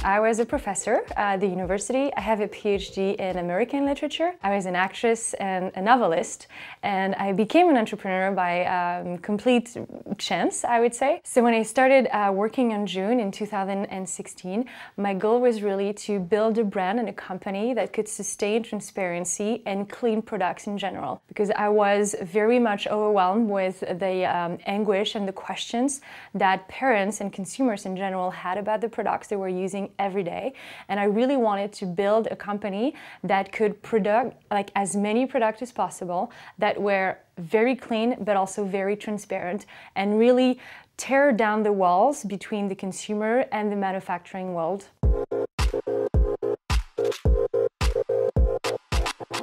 I was a professor at the university. I have a PhD in American literature. I was an actress and a novelist, and I became an entrepreneur by complete chance, I would say. So when I started working on June in 2016, my goal was really to build a brand and a company that could sustain transparency and clean products in general, because I was very much overwhelmed with the anguish and the questions that parents and consumers in general had about the products they were using every day. And I really wanted to build a company that could produce like as many products as possible that were very clean but also very transparent, and really tear down the walls between the consumer and the manufacturing world.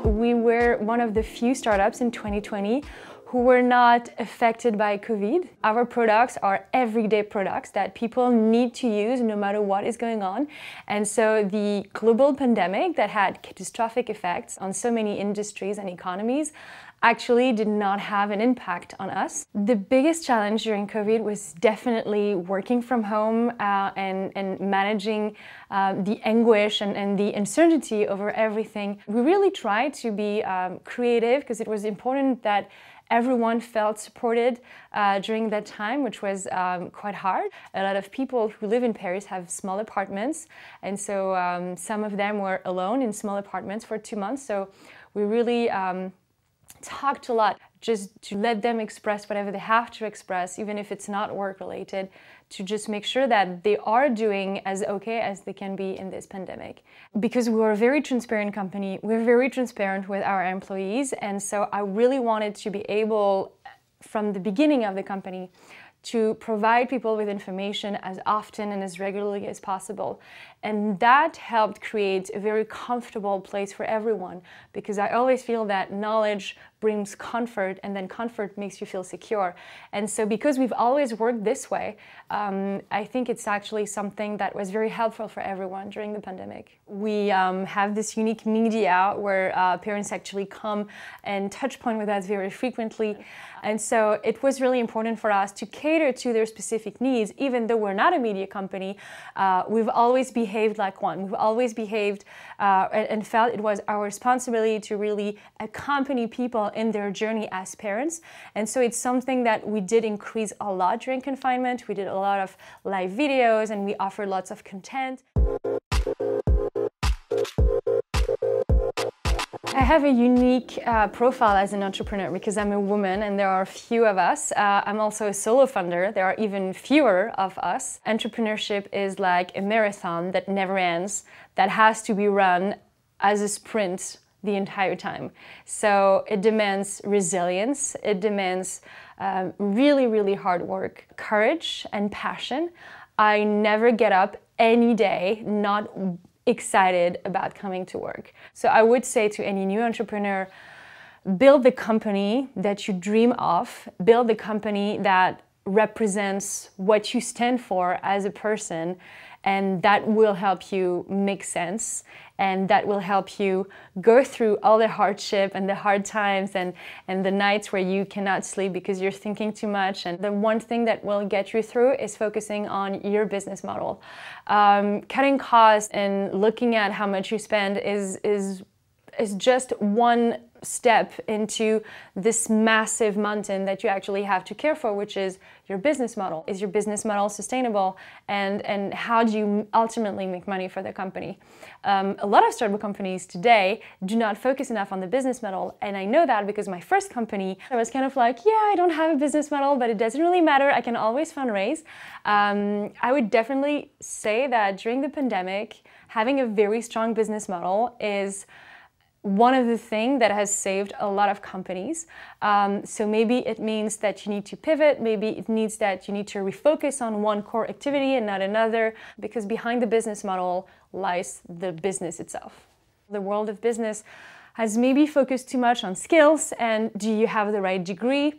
We were one of the few startups in 2020 who were not affected by COVID. Our products are everyday products that people need to use no matter what is going on. And so the global pandemic that had catastrophic effects on so many industries and economies actually did not have an impact on us. The biggest challenge during COVID was definitely working from home and managing the anguish and the uncertainty over everything. We really tried to be creative, because it was important that everyone felt supported during that time, which was quite hard. A lot of people who live in Paris have small apartments, and so some of them were alone in small apartments for 2 months. So we really talked a lot just to let them express whatever they have to express, even if it's not work-related, to just make sure that they are doing as okay as they can be in this pandemic. Because we were a very transparent company, we're very transparent with our employees, and so I really wanted to be able, from the beginning of the company, to provide people with information as often and as regularly as possible. And that helped create a very comfortable place for everyone, because I always feel that knowledge brings comfort, and then comfort makes you feel secure. And so because we've always worked this way, I think it's actually something that was very helpful for everyone during the pandemic. We have this unique media where parents actually come and touch point with us very frequently. And so it was really important for us to cater to their specific needs. Even though we're not a media company, we've always behaved like one. We've always behaved and felt it was our responsibility to really accompany people in their journey as parents. And so it's something that we did increase a lot during confinement. We did a lot of live videos, and we offered lots of content. I have a unique profile as an entrepreneur because I'm a woman and there are few of us. I'm also a solo founder. There are even fewer of us. Entrepreneurship is like a marathon that never ends, that has to be run as a sprint the entire time. So it demands resilience, it demands really, really hard work, courage and passion. I never get up any day not excited about coming to work. So I would say to any new entrepreneur, build the company that you dream of, build the company that represents what you stand for as a person, and that will help you make sense, and that will help you go through all the hardship and the hard times and the nights where you cannot sleep because you're thinking too much. And the one thing that will get you through is focusing on your business model. Cutting costs and looking at how much you spend is just one step into this massive mountain that you actually have to care for, which is your business model. Is your business model sustainable? And how do you ultimately make money for the company? A lot of startup companies today do not focus enough on the business model. And I know that because my first company, I was kind of like, yeah, I don't have a business model, but it doesn't really matter. I can always fundraise. I would definitely say that during the pandemic, having a very strong business model is one of the things that has saved a lot of companies. So maybe it means that you need to pivot, maybe it means that you need to refocus on one core activity and not another, because behind the business model lies the business itself. The world of business has maybe focused too much on skills, and do you have the right degree?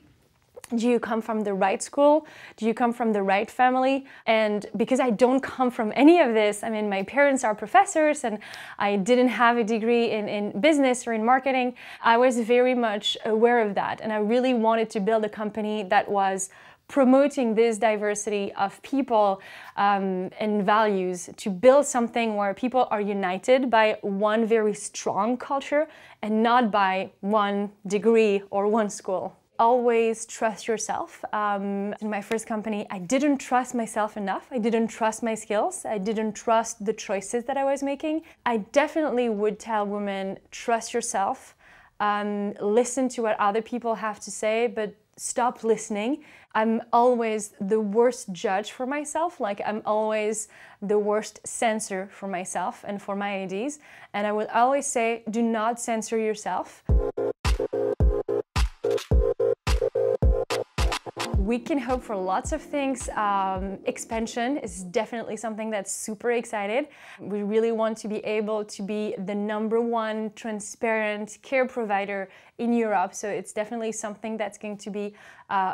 Do you come from the right school? Do you come from the right family? And because I don't come from any of this, I mean, my parents are professors and I didn't have a degree in business or in marketing, I was very much aware of that. And I really wanted to build a company that was promoting this diversity of people and values to build something where people are united by one very strong culture and not by one degree or one school. Always trust yourself. In my first company, I didn't trust myself enough. I didn't trust my skills. I didn't trust the choices that I was making. I definitely would tell women, trust yourself. Listen to what other people have to say, but stop listening. I'm always the worst judge for myself. Like, I'm always the worst censor for myself and for my ideas. And I would always say, do not censor yourself. We can hope for lots of things. Expansion is definitely something that's super excited. We really want to be able to be the #1 transparent care provider in Europe. So it's definitely something that's going to be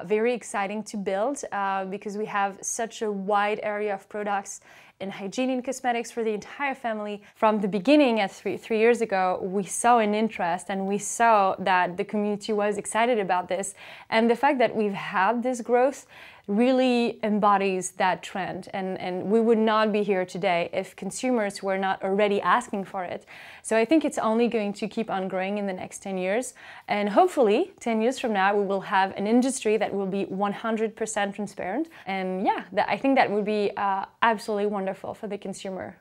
very exciting to build because we have such a wide area of products in hygiene and cosmetics for the entire family. From the beginning, at three years ago, we saw an interest and we saw that the community was excited about this. And the fact that we've had this growth really embodies that trend. And we would not be here today if consumers were not already asking for it. So I think it's only going to keep on growing in the next 10 years. And hopefully 10 years from now, we will have an industry that will be 100% transparent. And yeah, I think that would be absolutely wonderful for the consumer.